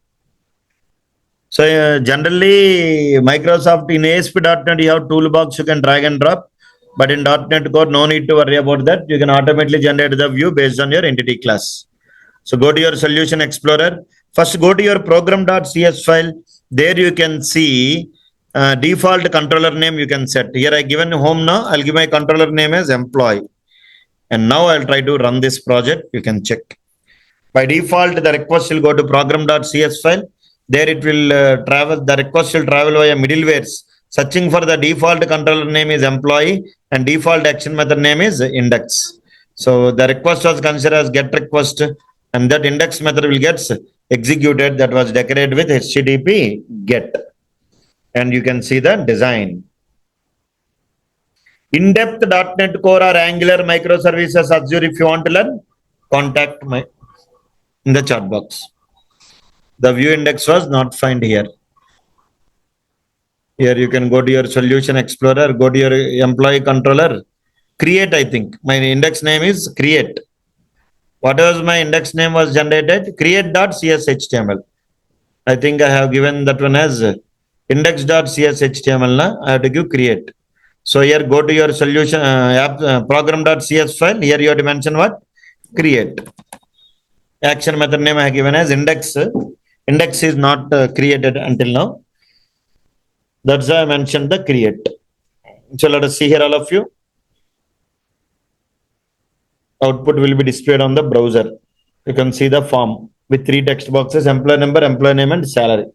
So generally Microsoft in ASP.NET you have toolbox you can drag and drop. But in .NET Core, no need to worry about that. You can automatically generate the view based on your entity class. So go to your solution explorer. First go to your program.cs file. There you can see default controller name you can set. Here I given home now. I'll give my controller name as employee. And now I'll try to run this project. You can check. By default, the request will go to program.cs file. There it will travel. The request will travel via middlewares. Searching for the default controller name is employee and default action method name is index. So the request was considered as get request, and that index method will get executed. That was decorated with HTTP get. And you can see the design. In-depth .NET Core or Angular microservices Azure if you want to learn, contact me in the chat box. The view index was not found here. Here you can go to your solution explorer, go to your employee controller, create. I think my index name is create. What was my index name was generated? Create.cshtml. I think I have given that one as index.cshtml. I have to give create. So here go to your solution program.cs file. Here you have to mention what? Create. Action method name I have given as index. Index is not created until now. That's why I mentioned the create. So let us see here all of you. Output will be displayed on the browser. You can see the form with 3 text boxes: employee number, employee name, and salary.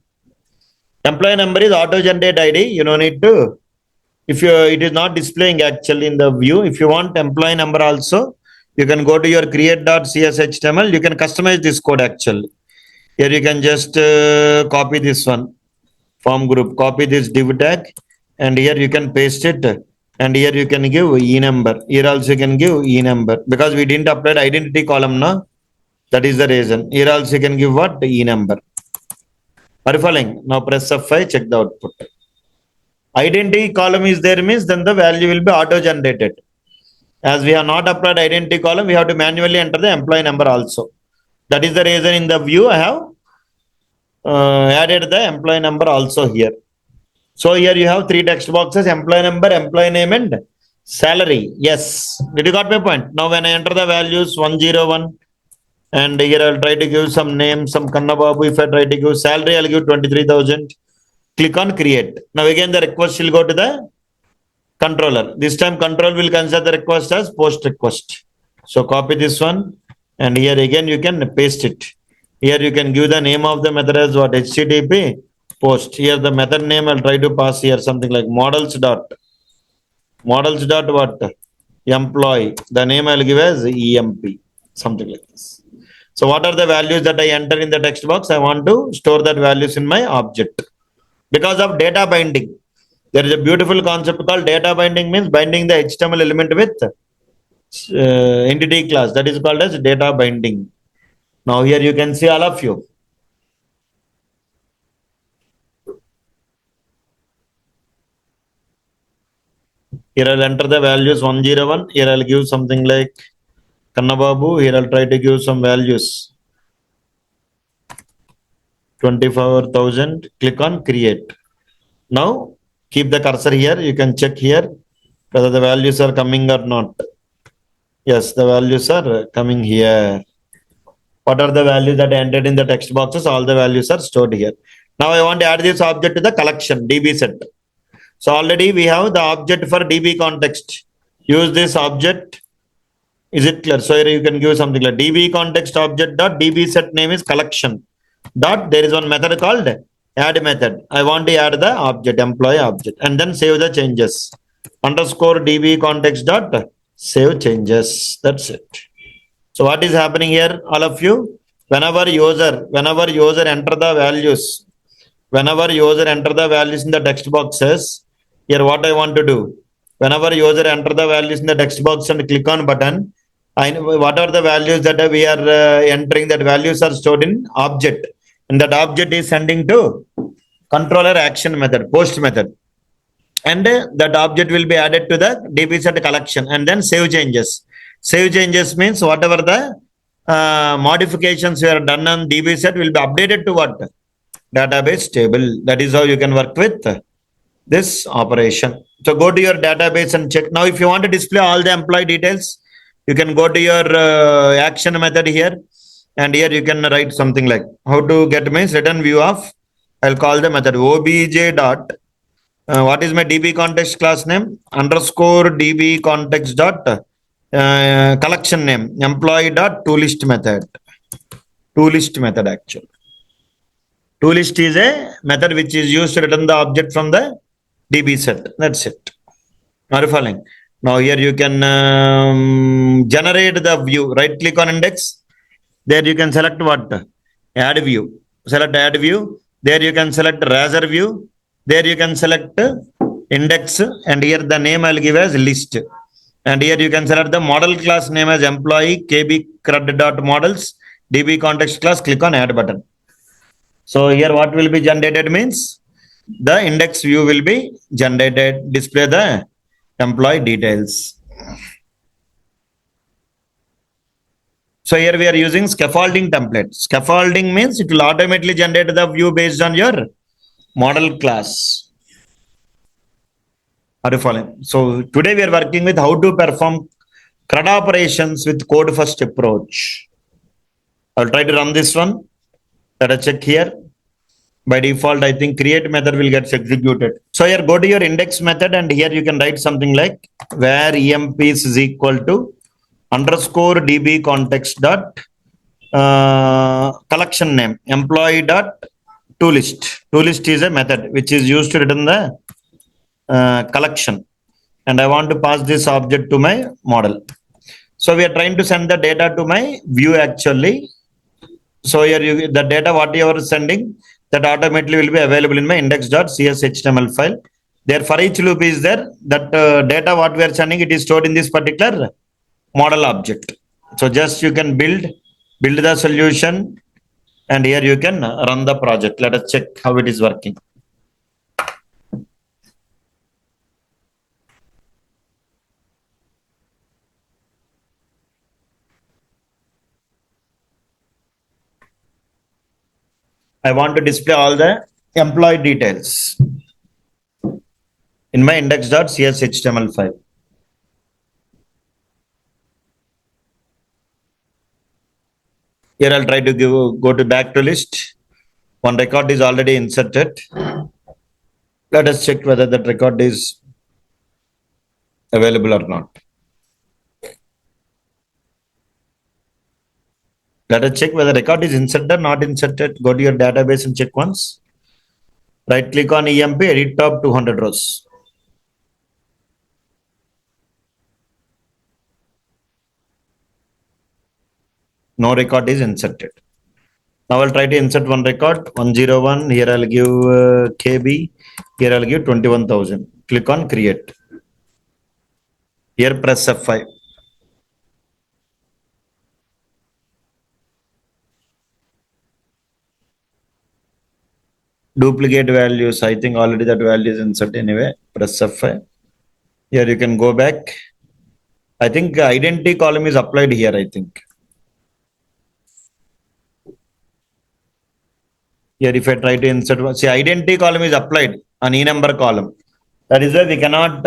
Employee number is auto generate ID. You don't need to. If it is not displaying actually in the view. If you want employee number also, You can go to your create.cshtml. You can customize this code actually. Here you can just copy this one, form group, copy this div tag, and here you can paste it. And here you can give e number. Here also you can give e number because we didn't upload identity column now. That is the reason. Here also you can give what? E number. Are you following? Now press F5, check the output. Identity column is there means then the value will be auto generated. As we have not applied identity column, we have to manually enter the employee number also. That is the reason in the view I have added the employee number also here. So here you have three text boxes: employee number, employee name, and salary. Yes. Did you got my point? Now when I enter the values 101, and here I'll try to give some name, some Kannababu. If I try to give salary, I'll give 23,000. Click on create. Now again the request will go to the controller. This time control will consider the request as post request. So copy this one, and here again you can paste it. Here you can give the name of the method as what? HTTP post. Here the method name I'll try to pass here something like models dot what? Employee. The name I'll give as EMP, something like this. So what are the values that I enter in the text box? I want to store that values in my object. Because of data binding, there is a beautiful concept called data binding, means binding the HTML element with entity class. That is called as data binding. Now here you can see all of you. Here I'll enter the values 101. Here I'll give something like Kannababu. Here I'll try to give some values. 24,000. Click on create. Now keep the cursor here. You can check here whether the values are coming or not. Yes, the values are coming here. What are the values that I entered in the text boxes? All the values are stored here. Now I want to add this object to the collection DB set. So already we have the object for DbContext. Use this object. Is it clear? So here you can give something like DbContext object dot DB set name is collection. Dot there is one method called add method. I want to add the object, employee object, and then save the changes. Underscore DbContext dot save changes. That's it. So what is happening here, all of you? Whenever user enter the values, in the text boxes, here what I want to do, whenever user enter the values in the text box and click on button, what are the values that we are entering? That values are stored in object, and that object is sending to controller action method, post method, and that object will be added to the DB set collection, and then save changes. Save changes means whatever the modifications were done on DB set will be updated to what? Database table. That is how you can work with this operation. So go to your database and check. Now if you want to display all the employee details, you can go to your action method here, and here you can write something like how to get means return view of. I'll call the method obj dot what is my DbContext class name? Underscore DbContext dot collection name employee dot toList method. toList method actually. toList is a method which is used to return the object from the DB set. That's it. Are you following? Now here you can generate the view. Right click on index. There you can select what? Add view. Select add view. There you can select razor view. There you can select index, and here the name I'll give as list. And here you can select the model class name as employee kb crud dot models DbContext class. Click on add button. So here what will be generated means the index view will be generated, display the employee details. So here we are using scaffolding template. Scaffolding means it will automatically generate the view based on your model class. Are you following? So today we are working with how to perform CRUD operations with code first approach. I'll try to run this one. Let us check here. By default, I think create method will get executed. So here go to your index method, and here you can write something like where emp is equal to underscore DbContext dot collection name employee dot toList. toList is a method which is used to return the collection, and I want to pass this object to my model. So we are trying to send the data to my view actually. So here the data what you are sending, that automatically will be available in my index.cs HTML file. There for each loop is there, that data what we are sending, it is stored in this particular model object. So just you can build the solution, and here you can run the project. Let us check how it is working. I want to display all the employee details in my index.cs HTML file. Here I'll try to go to back to list. One record is already inserted. Let us check whether that record is available or not. Let us check whether record is inserted or not inserted. Go to your database and check once. Right click on EMP, edit top 200 rows. No record is inserted. Now I'll try to insert one record, 101. Here I'll give KB. Here I'll give 21,000. Click on create. Here press F5. Duplicate values. I think already that value is inserted anyway. Press F5. Here you can go back. I think identity column is applied here, I think. Here if I try to insert, see, identity column is applied on e-number column. That is why we cannot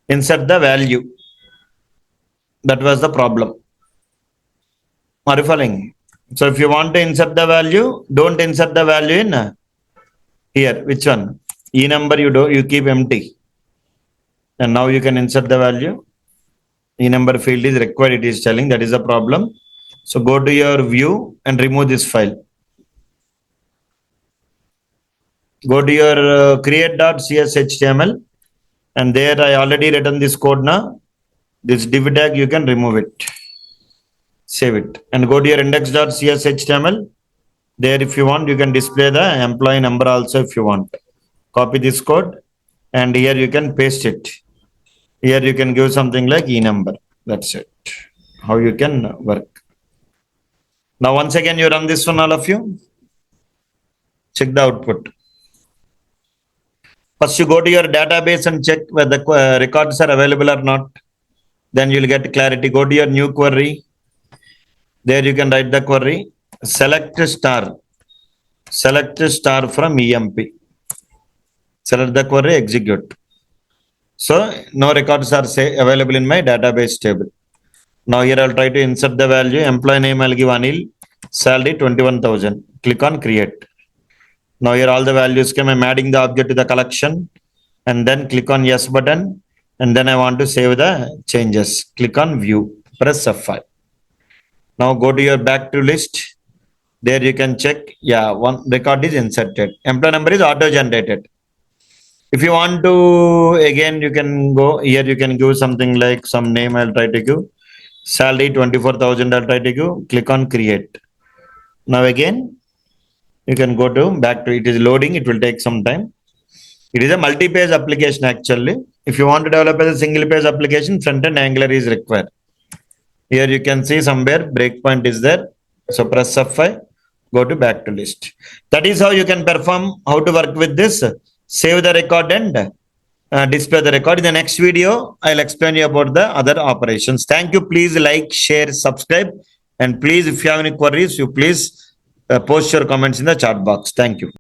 insert the value. That was the problem. Are you following? So if you want to insert the value, don't insert the value in here. Which one? E-number you keep empty. And now you can insert the value. E-number field is required, it is telling, that is the problem. So go to your view and remove this file. Go to your create.cs HTML, and there I already written this code now. This div tag you can remove it. Save it and go to your index.cs HTML. There if you want you can display the employee number also if you want. Copy this code and here you can paste it. Here you can give something like e-number. That's it. How you can work. Now once again you run this one, all of you. Check the output. First you go to your database and check whether the records are available or not. Then you'll get clarity. Go to your new query. There you can write the query. Select star from EMP. Select the query, execute. So no records are available in my database table. Now here I'll try to insert the value. Employee name I'll give Anil. Salary 21,000. Click on create. Now here all the values came. I'm adding the object to the collection and then click on yes button. And then I want to save the changes. Click on view. Press F5. Now go to your back to list. There you can check. Yeah, one record is inserted. Employee number is auto generated. If you want to, again, you can go here. You can give something like some name. I'll try to give salary 24,000. I'll try to give. Click on create. Now again, you can go to back to it is loading. It will take some time. It is a multi-page application actually. If you want to develop as a single-page application, front-end Angular is required. Here you can see somewhere breakpoint is there. So press F5. Go to back to list. That is how you can perform. How to work with this. Save the record and display the record. In the next video, I'll explain you about the other operations. Thank you. Please like, share, subscribe. And please, if you have any queries, you please post your comments in the chat box. Thank you.